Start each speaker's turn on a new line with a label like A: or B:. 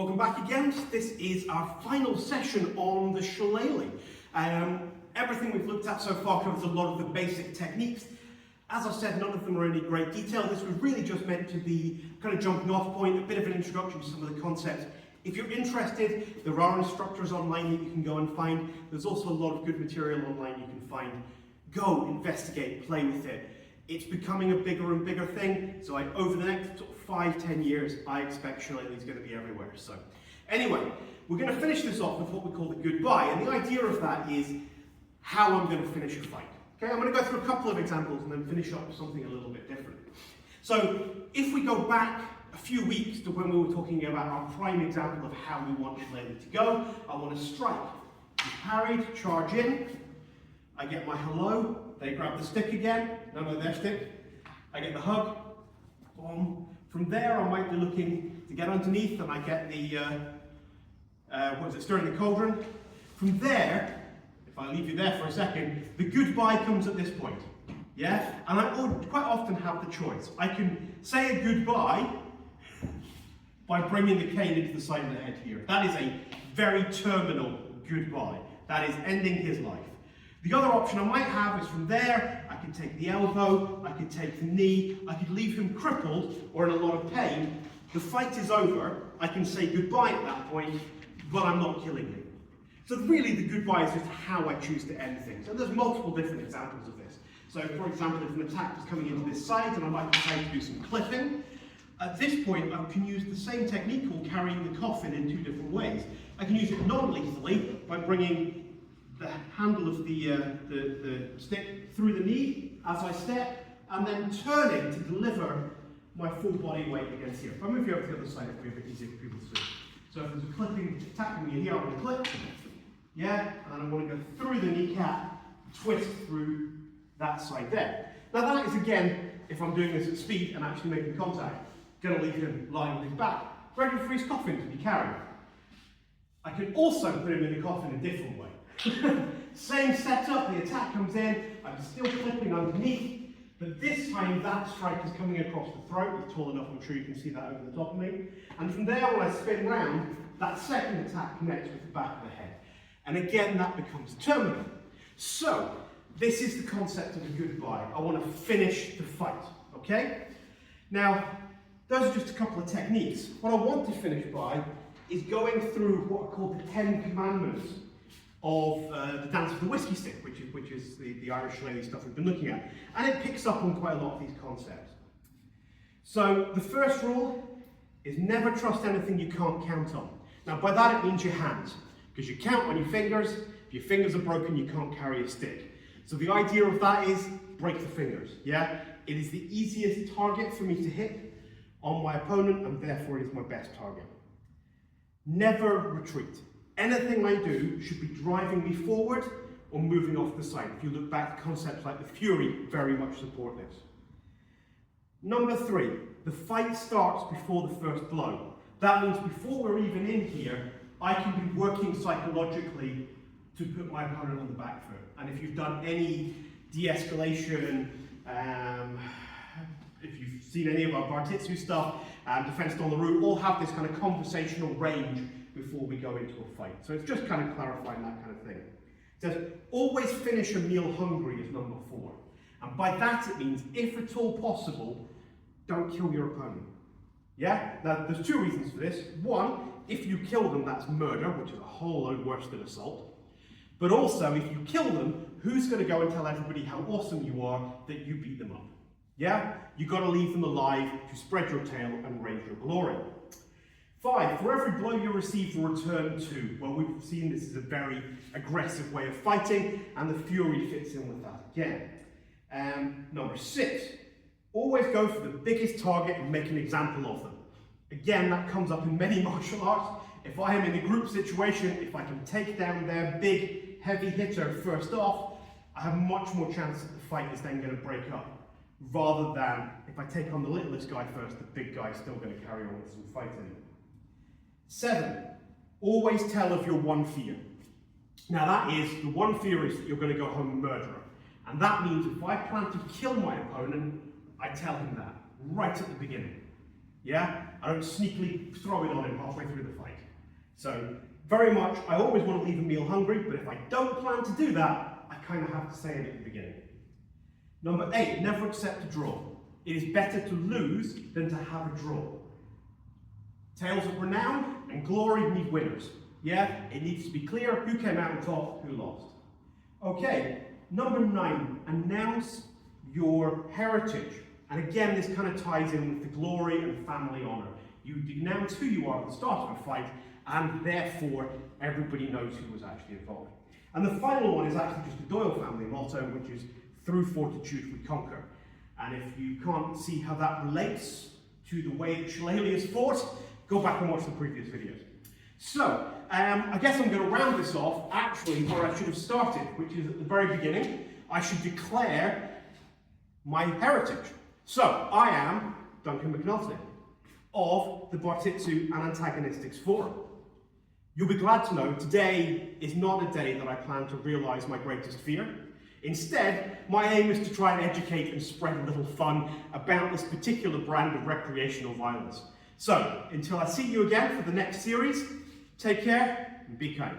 A: Welcome back again. This is our final session on the shillelagh. Everything we've looked at so far covers a lot of the basic techniques. As I said, none of them are in any great detail. This was really just meant to be kind of jumping off point, a bit of an introduction to some of the concepts. If you're interested, there are instructors online that you can go and find. There's also a lot of good material online you can find. Go, investigate, play with it. It's becoming a bigger and bigger thing, so over the next sort of 5-10 years, I expect shillelagh is going to be everywhere. So, anyway, we're going to finish this off with what we call the goodbye, and the idea of that is how I'm going to finish a fight. Okay, I'm going to go through a couple of examples and then finish up with something a little bit different. So, if we go back a few weeks to when we were talking about our prime example of how we want shillelagh to go, I want to strike. Be parried, charge in, I get my hello, they grab the stick again, no, their stick, I get the hug, boom. From there I might be looking to get underneath and I get the, stirring the cauldron. From there, if I leave you there for a second, the goodbye comes at this point, yeah? And I quite often have the choice. I can say a goodbye by bringing the cane into the side of the head here. That is a very terminal goodbye. That is ending his life. The other option I might have is from there, I could take the elbow, I could take the knee, I could leave him crippled or in a lot of pain. The fight is over, I can say goodbye at that point, but I'm not killing him. So really the goodbye is just how I choose to end things. And there's multiple different examples of this. So for example, if an attack is coming into this side and I might decide to do some clipping, at this point I can use the same technique called carrying the coffin in two different ways. I can use it non-lethally by bringing the handle of the stick through the knee as I step, and then turning to deliver my full body weight against here. If I move you over to the other side, it'll be a bit easier for people to see. So if there's a clipping attacking me here, I'm going to clip, yeah, and then I'm going to go through the kneecap, twist through that side there. Now that is, again, if I'm doing this at speed and actually making contact, going to leave him lying on his back, ready for his coffin to be carried. I can also put him in the coffin a different way. Same setup, the attack comes in, I'm still clipping underneath, but this time that strike is coming across the throat. It's tall enough, I'm sure you can see that over the top of me. And from there, when I spin round, that second attack connects with the back of the head. And again, that becomes terminal. So, this is the concept of a goodbye. I want to finish the fight, okay? Now, those are just a couple of techniques. What I want to finish by is going through what are called the 10 commandments of the dance of the whiskey stick, which is the Irish shillelagh stuff we've been looking at. And it picks up on quite a lot of these concepts. So the first rule is never trust anything you can't count on. Now by that it means your hands, because you count on your fingers. If your fingers are broken, you can't carry a stick. So the idea of that is break the fingers, yeah? It is the easiest target for me to hit on my opponent, and therefore it is my best target. Never retreat. Anything I do should be driving me forward or moving off the side. If you look back at concepts like the Fury, very much support this. Number 3, the fight starts before the first blow. That means before we're even in here, I can be working psychologically to put my opponent on the back foot. And if you've done any de-escalation, if you've seen any of our Bartitsu stuff, Defense on the Route, all have this kind of conversational range before we go into a fight. So it's just kind of clarifying that kind of thing. It says, always finish a meal hungry is number 4. And by that it means, if at all possible, don't kill your opponent. Yeah? Now, there's 2 reasons for this. 1, if you kill them, that's murder, which is a whole load worse than assault. But also, if you kill them, who's going to go and tell everybody how awesome you are that you beat them up? Yeah? You've got to leave them alive to spread your tail and raise your glory. 5, for every blow you receive, return 2. Well, we've seen this is a very aggressive way of fighting, and the Fury fits in with that again. Number 6, always go for the biggest target and make an example of them. Again, that comes up in many martial arts. If I am in a group situation, if I can take down their big, heavy hitter first off, I have much more chance that the fight is then going to break up, rather than if I take on the littlest guy first, the big guy is still going to carry on with some fighting. 7, always tell of your one fear. Now that is, the one fear is that you're going to go home a murderer. And that means if I plan to kill my opponent, I tell him that right at the beginning. Yeah? I don't sneakily throw it on him halfway through the fight. So very much, I always want to leave a meal hungry, but if I don't plan to do that, I kind of have to say it at the beginning. Number 8, never accept a draw. It is better to lose than to have a draw. Tales of renown and glory need winners. Yeah, it needs to be clear who came out on top, who lost. Okay, number 9, announce your heritage. And again, this kind of ties in with the glory and family honour. You announce who you are at the start of a fight, and therefore everybody knows who was actually involved. And the final one is actually just the Doyle family motto, which is through fortitude we conquer. And if you can't see how that relates to the way that Shillelagh is fought, go back and watch the previous videos. So, I guess I'm going to round this off actually where I should have started, which is at the very beginning. I should declare my heritage. So, I am Duncan McNulty of the Bartitsu and Antagonistics Forum. You'll be glad to know today is not a day that I plan to realise my greatest fear. Instead, my aim is to try and educate and spread a little fun about this particular brand of recreational violence. So, until I see you again for the next series, take care and be kind.